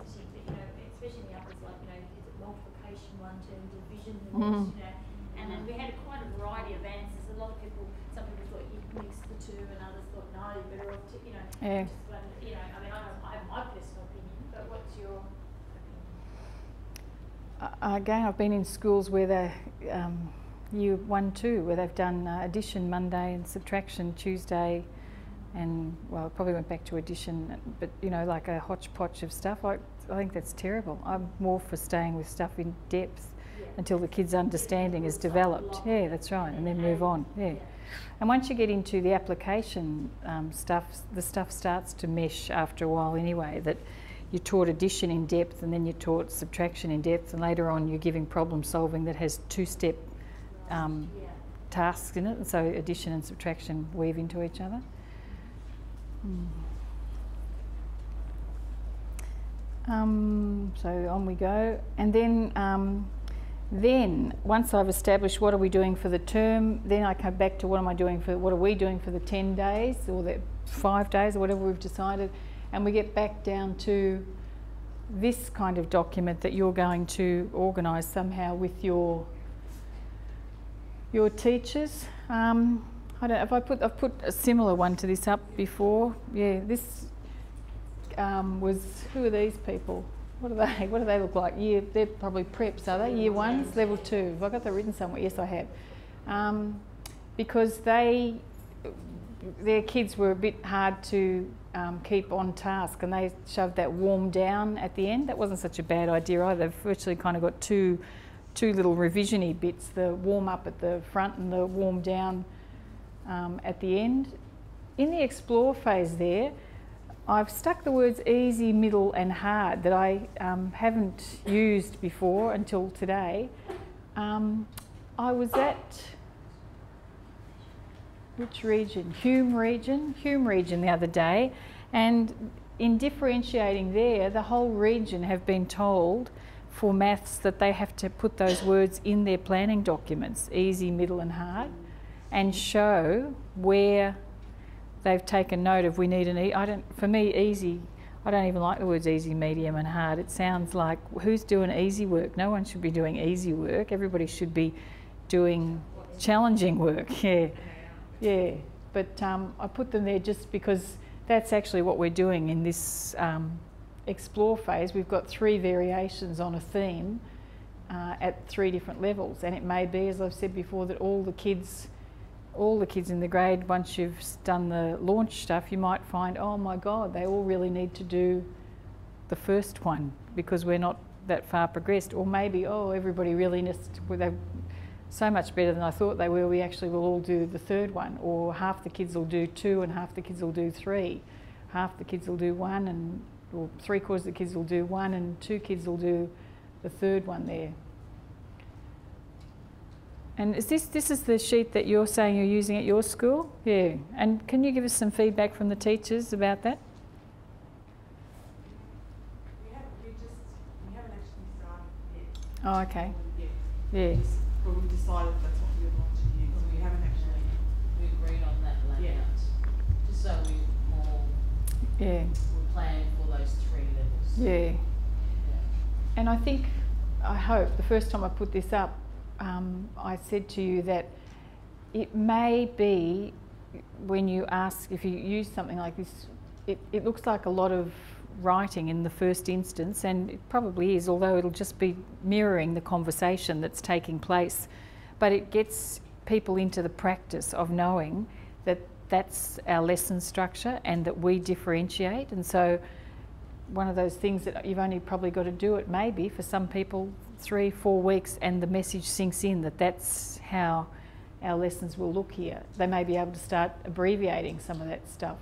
visiting, but, you know, especially in the others, like, you know, is it multiplication one term, division the next, you know, and then we had quite a variety of answers. A lot of people, some people thought you'd mix the two, and others thought, no, you're better off to, you know, just one, you know, I mean, I have my personal opinion, but what's your opinion? Again, I've been in schools where they, year 1, 2, where they've done addition Monday and subtraction Tuesday, and well, probably went back to addition, but you know, like a hodgepodge of stuff. I think that's terrible. I'm more for staying with stuff in depth until the kids' understanding is developed. Yeah, that's right, and then move on. Yeah, and once you get into the application stuff, the stuff starts to mesh after a while anyway. That you're taught addition in depth, and then you're taught subtraction in depth, and later on you're giving problem solving that has 2-step tasks in it, and so addition and subtraction weave into each other. So on we go, and then once I've established what are we doing for the term, then I come back to what are we doing for the 10 days or the 5 days or whatever we've decided, and we get back down to this kind of document that you're going to organise somehow with your teachers. I don't know if I've put a similar one to this up before. Yeah, this was, who are these people? What do they look like? They're probably preps, are they? Year 1s, level 2. Have I got that written somewhere? Yes, I have. Because their kids were a bit hard to keep on task, and they shoved that warm down at the end. That wasn't such a bad idea either. They've virtually kind of got two little revision-y bits, the warm up at the front and the warm down at the end. In the explore phase there, I've stuck the words easy, middle and hard that I haven't used before until today. I was at, which region? Hume region the other day, and in differentiating there, the whole region have been told for maths that they have to put those words in their planning documents, easy, middle and hard, and show where they've taken note of we need for me, easy, I don't even like the words easy, medium and hard. It sounds like, who's doing easy work? No one should be doing easy work. Everybody should be doing challenging work, yeah. But I put them there just because that's actually what we're doing in this explore phase. We've got 3 variations on a theme at 3 different levels, and it may be, as I've said before, that all the kids in the grade, once you've done the launch stuff, you might find, oh my God, they all really need to do the first one because we're not that far progressed. Or maybe, oh, everybody really needs to, they're so much better than I thought they were, we actually will all do the third one. Or half the kids will do 2 and half the kids will do 3. Half the kids will do 1, or 3/4 of the kids will do 1 and 2 kids will do the third one there. And is this is the sheet that you're saying you're using at your school? Yeah. And can you give us some feedback from the teachers about that? We haven't actually started yet. Oh, okay. Yeah. But we decided that's what we would want to use. We haven't actually agreed on that layout. Just so we're planning for those 3 levels. Yeah. And I hope the first time I put this up, I said to you that it may be, when you ask, if you use something like this, it looks like a lot of writing in the first instance, and it probably is, although it'll just be mirroring the conversation that's taking place. But it gets people into the practice of knowing that that's our lesson structure and that we differentiate. And so one of those things that you've only probably got to do it maybe for some people 3-4 weeks, and the message sinks in that that's how our lessons will look here. They may be able to start abbreviating some of that stuff,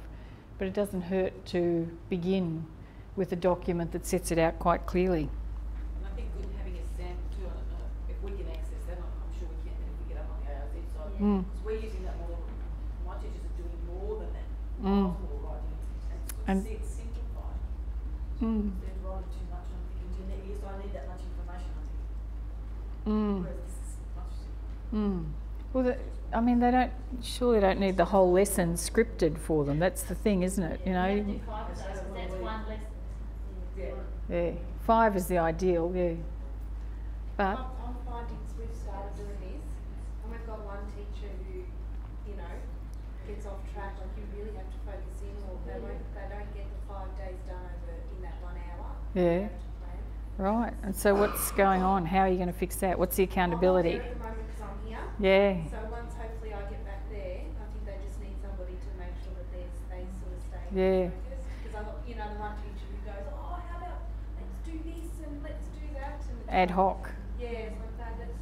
but it doesn't hurt to begin with a document that sets it out quite clearly. And I think good having a sample too, I don't know if we can access that, I'm sure we can if we get up on the ARZ side. Because we're using that model, my teachers are doing more than that, multiple writing, and it's simplified. They're writing too much, and I'm thinking, yes, I need that much information, I think. Whereas this is much simpler. Well, I mean, they don't need the whole lesson scripted for them. That's the thing, isn't it? You know. That's one lesson. Yeah. 5 is the ideal, yeah. But I'm finding we've started doing this, and we've got one teacher who, you know, gets off track. Like you really have to focus in, or they don't get the 5 days done over in that 1 hour. yeah, right. And so what's going on? How are you going to fix that? What's the accountability? I'm not there at the moment because I'm here. Yeah. So once hopefully I get back there, I think they just need somebody to make sure that they sort of stay Yeah. focused. Because I've got, you know, the one teacher who goes, oh, how about let's do this and let's do that. And it's Ad like, hoc. yeah, it's like that. Let's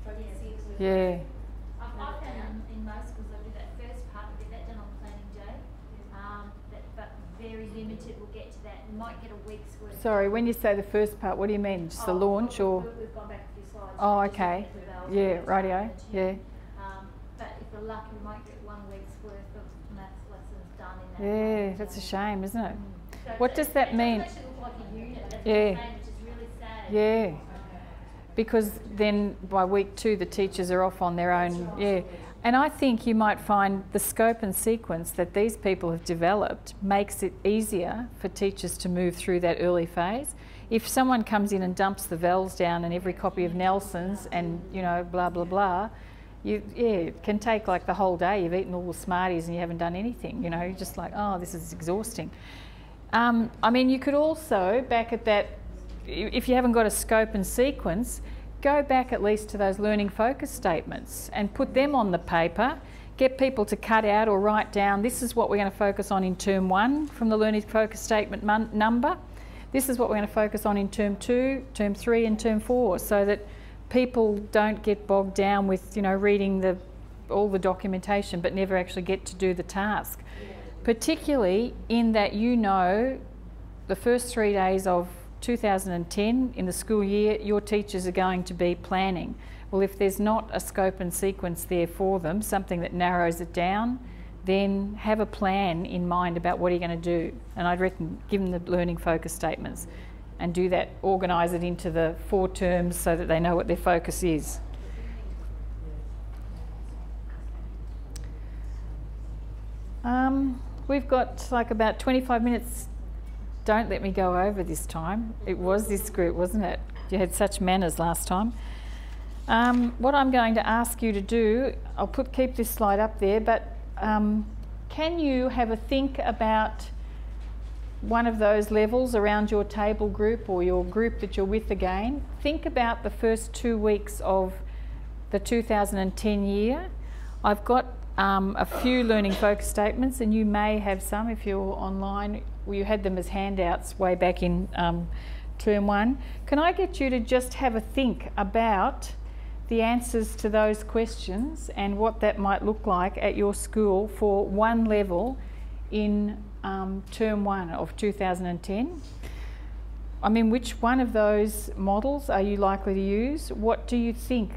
focus in. With Yeah. I've found in most schools I do that first part, we get that done on planning day, but very limited will get to that. We might get a week's worth. Sorry, when you say the first part, what do you mean? Just the launch or? We've gone back a few slides. Oh, just okay. looking at the valves, Yeah, just rightio. looking at Yeah. it. But if we're lucky, we might get 1 week's worth of maths lessons done in that. Yeah, planning that's a day. shame, isn't it? So What does that mean? It doesn't actually look like a unit, that's Yeah. what I'm saying, which is really sad. Yeah. Because then by week 2 the teachers are off on their own. Yeah. And I think you might find the scope and sequence that these people have developed makes it easier for teachers to move through that early phase. If someone comes in and dumps the vowels down and every copy of Nelson's and, you know, blah, blah, blah, it can take like the whole day. You've eaten all the Smarties and you haven't done anything, you know, you're just like, oh, this is exhausting. I mean, you could also, back at that, if you haven't got a scope and sequence, go back at least to those learning focus statements and put them on the paper. Get people to cut out or write down, this is what we're going to focus on in term 1 from the learning focus statement number. This is what we're going to focus on in term 2, term 3 and term 4, so that people don't get bogged down with, you know, reading all the documentation but never actually get to do the task. Particularly in that, you know, the first 3 days of 2010 in the school year, your teachers are going to be planning. Well, if there's not a scope and sequence there for them, something that narrows it down, then have a plan in mind about what you're going to do. And I'd reckon give them the learning focus statements and do that, organise it into the 4 terms so that they know what their focus is. We've got like about 25 minutes. Don't let me go over this time. It was this group, wasn't it? You had such manners last time. What I'm going to ask you to do, I'll keep this slide up there, but can you have a think about one of those levels around your table group or your group that you're with again? Think about the first 2 weeks of the 2010 year. I've got a few learning focus statements, and you may have some if you're online. You had them as handouts way back in term 1. Can I get you to just have a think about the answers to those questions and what that might look like at your school for one level in term 1 of 2010? I mean, which one of those models are you likely to use? What do you think?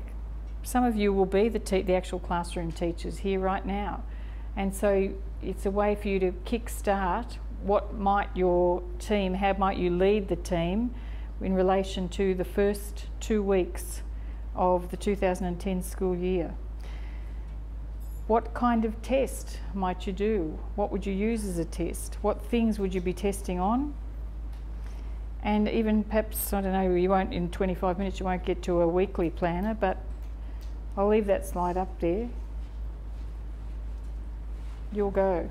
Some of you will be the actual classroom teachers here right now, and so it's a way for you to kick-start what might your team, how might you lead the team in relation to the first 2 weeks of the 2010 school year. What kind of test might you do? What would you use as a test? What things would you be testing on? And even perhaps, I don't know, you won't, in 25 minutes you won't get to a weekly planner, but I'll leave that slide up there. You'll go.